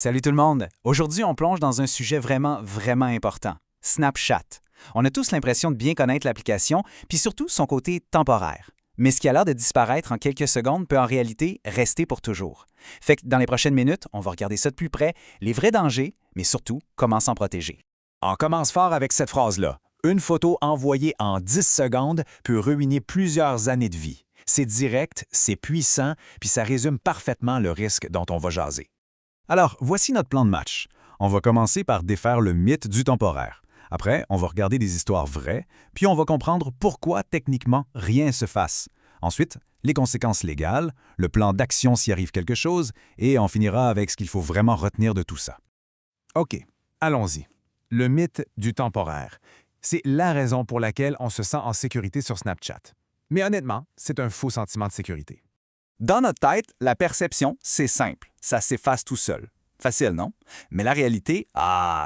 Salut tout le monde! Aujourd'hui, on plonge dans un sujet vraiment important, Snapchat. On a tous l'impression de bien connaître l'application, puis surtout son côté temporaire. Mais ce qui a l'air de disparaître en quelques secondes peut en réalité rester pour toujours. Fait que dans les prochaines minutes, on va regarder ça de plus près, les vrais dangers, mais surtout comment s'en protéger. On commence fort avec cette phrase-là. Une photo envoyée en 10 secondes peut ruiner plusieurs années de vie. C'est direct, c'est puissant, puis ça résume parfaitement le risque dont on va jaser. Alors, voici notre plan de match. On va commencer par défaire le mythe du temporaire. Après, on va regarder des histoires vraies, puis on va comprendre pourquoi techniquement rien se fasse. Ensuite, les conséquences légales, le plan d'action s'il arrive quelque chose, et on finira avec ce qu'il faut vraiment retenir de tout ça. OK, allons-y. Le mythe du temporaire. C'est la raison pour laquelle on se sent en sécurité sur Snapchat. Mais honnêtement, c'est un faux sentiment de sécurité. Dans notre tête, la perception, c'est simple. Ça s'efface tout seul. Facile, non? Mais la réalité,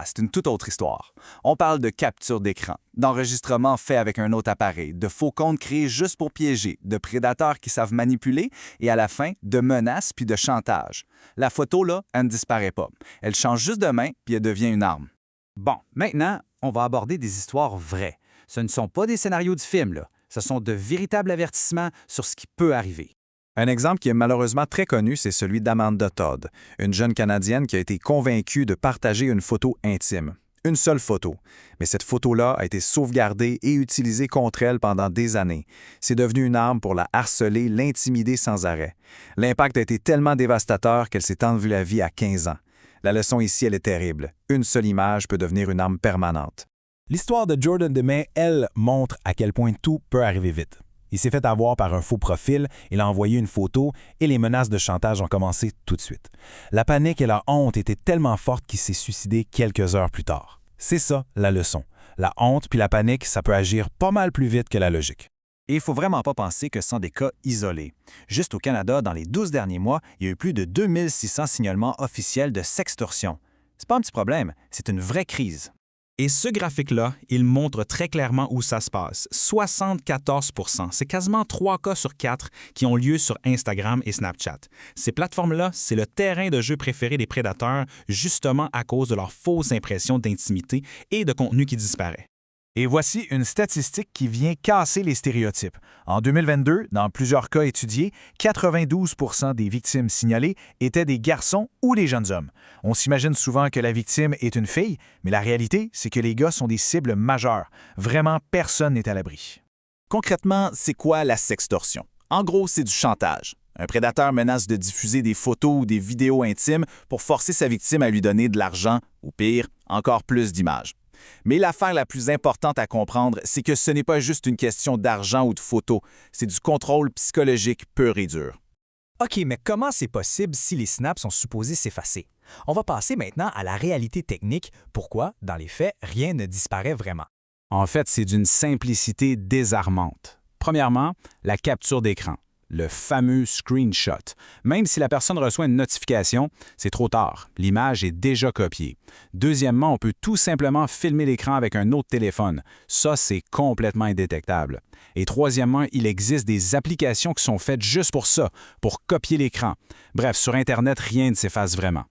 c'est une toute autre histoire. On parle de capture d'écran, d'enregistrement fait avec un autre appareil, de faux comptes créés juste pour piéger, de prédateurs qui savent manipuler et à la fin, de menaces puis de chantage. La photo, là, elle ne disparaît pas. Elle change juste de main puis elle devient une arme. Bon, maintenant, on va aborder des histoires vraies. Ce ne sont pas des scénarios de films, là. Ce sont de véritables avertissements sur ce qui peut arriver. Un exemple qui est malheureusement très connu, c'est celui d'Amanda Todd, une jeune Canadienne qui a été convaincue de partager une photo intime. Une seule photo. Mais cette photo-là a été sauvegardée et utilisée contre elle pendant des années. C'est devenu une arme pour la harceler, l'intimider sans arrêt. L'impact a été tellement dévastateur qu'elle s'est enlevée la vie à 15 ans. La leçon ici, elle est terrible. Une seule image peut devenir une arme permanente. L'histoire de Jordan Demay, elle, montre à quel point tout peut arriver vite. Il s'est fait avoir par un faux profil, il a envoyé une photo et les menaces de chantage ont commencé tout de suite. La panique et la honte étaient tellement fortes qu'il s'est suicidé quelques heures plus tard. C'est ça, la leçon. La honte puis la panique, ça peut agir pas mal plus vite que la logique. Et il ne faut vraiment pas penser que ce sont des cas isolés. Juste au Canada, dans les 12 derniers mois, il y a eu plus de 2600 signalements officiels de sextorsion. C'est pas un petit problème, c'est une vraie crise. Et ce graphique-là, il montre très clairement où ça se passe. 74 %. C'est quasiment 3 cas sur 4 qui ont lieu sur Instagram et Snapchat. Ces plateformes-là, c'est le terrain de jeu préféré des prédateurs, justement à cause de leur fausse impression d'intimité et de contenu qui disparaît. Et voici une statistique qui vient casser les stéréotypes. En 2022, dans plusieurs cas étudiés, 92 % des victimes signalées étaient des garçons ou des jeunes hommes. On s'imagine souvent que la victime est une fille, mais la réalité, c'est que les gars sont des cibles majeures. Vraiment, personne n'est à l'abri. Concrètement, c'est quoi la sextorsion? En gros, c'est du chantage. Un prédateur menace de diffuser des photos ou des vidéos intimes pour forcer sa victime à lui donner de l'argent, ou pire, encore plus d'images. Mais l'affaire la plus importante à comprendre, c'est que ce n'est pas juste une question d'argent ou de photos, c'est du contrôle psychologique pur et dur. OK, mais comment c'est possible si les snaps sont supposés s'effacer? On va passer maintenant à la réalité technique. Pourquoi, dans les faits, rien ne disparaît vraiment? En fait, c'est d'une simplicité désarmante. Premièrement, la capture d'écran, le fameux screenshot. Même si la personne reçoit une notification, c'est trop tard. L'image est déjà copiée. Deuxièmement, on peut tout simplement filmer l'écran avec un autre téléphone. Ça, c'est complètement indétectable. Et troisièmement, il existe des applications qui sont faites juste pour ça, pour copier l'écran. Bref, sur Internet, rien ne s'efface vraiment.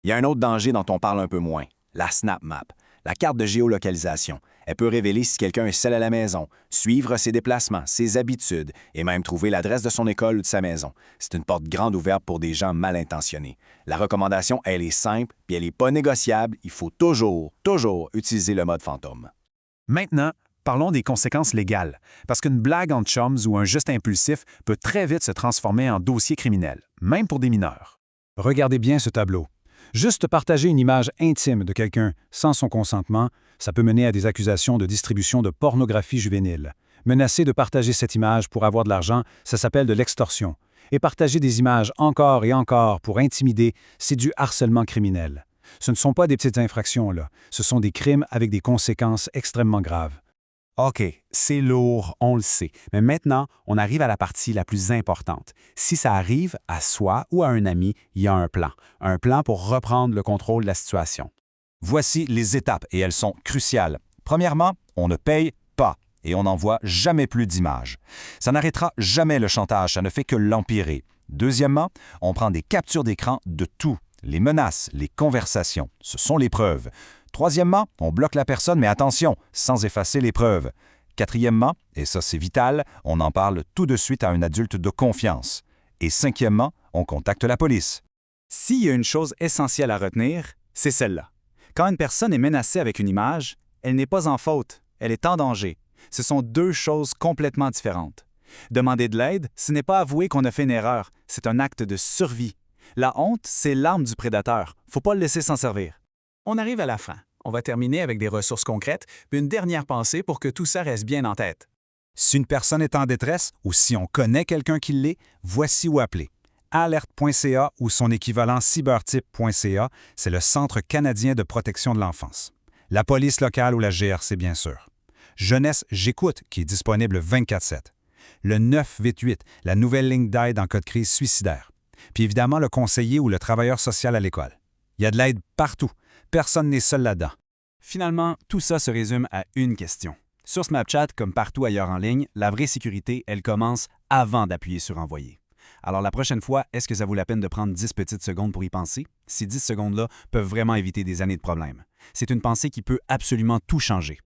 Il y a un autre danger dont on parle un peu moins, la Snap Map, la carte de géolocalisation. Elle peut révéler si quelqu'un est seul à la maison, suivre ses déplacements, ses habitudes et même trouver l'adresse de son école ou de sa maison. C'est une porte grande ouverte pour des gens mal intentionnés. La recommandation, elle est simple, puis elle n'est pas négociable. Il faut toujours utiliser le mode fantôme. Maintenant, parlons des conséquences légales, parce qu'une blague entre chums ou un geste impulsif peut très vite se transformer en dossier criminel, même pour des mineurs. Regardez bien ce tableau. Juste partager une image intime de quelqu'un sans son consentement, ça peut mener à des accusations de distribution de pornographie juvénile. Menacer de partager cette image pour avoir de l'argent, ça s'appelle de l'extorsion. Et partager des images encore et encore pour intimider, c'est du harcèlement criminel. Ce ne sont pas des petites infractions, là. Ce sont des crimes avec des conséquences extrêmement graves. OK, c'est lourd, on le sait. Mais maintenant, on arrive à la partie la plus importante. Si ça arrive à soi ou à un ami, il y a un plan. Un plan pour reprendre le contrôle de la situation. Voici les étapes et elles sont cruciales. Premièrement, on ne paye pas et on n'envoie jamais plus d'images. Ça n'arrêtera jamais le chantage, ça ne fait que l'empirer. Deuxièmement, on prend des captures d'écran de tout. Les menaces, les conversations, ce sont les preuves. Troisièmement, on bloque la personne, mais attention, sans effacer les preuves. Quatrièmement, et ça c'est vital, on en parle tout de suite à un adulte de confiance. Et cinquièmement, on contacte la police. S'il y a une chose essentielle à retenir, c'est celle-là. Quand une personne est menacée avec une image, elle n'est pas en faute, elle est en danger. Ce sont deux choses complètement différentes. Demander de l'aide, ce n'est pas avouer qu'on a fait une erreur, c'est un acte de survie. La honte, c'est l'arme du prédateur. Faut pas le laisser s'en servir. On arrive à la fin. On va terminer avec des ressources concrètes, puis une dernière pensée pour que tout ça reste bien en tête. Si une personne est en détresse ou si on connaît quelqu'un qui l'est, voici où appeler. Alerte.ca ou son équivalent cybertype.ca, c'est le Centre canadien de protection de l'enfance. La police locale ou la GRC, bien sûr. Jeunesse J'écoute, qui est disponible 24/7. Le 988, la nouvelle ligne d'aide en cas de crise suicidaire. Puis évidemment, le conseiller ou le travailleur social à l'école. Il y a de l'aide partout. Personne n'est seul là-dedans. Finalement, tout ça se résume à une question. Sur Snapchat, comme partout ailleurs en ligne, la vraie sécurité, elle commence avant d'appuyer sur « Envoyer ». Alors la prochaine fois, est-ce que ça vaut la peine de prendre 10 petites secondes pour y penser? Ces 10 secondes-là peuvent vraiment éviter des années de problèmes. C'est une pensée qui peut absolument tout changer.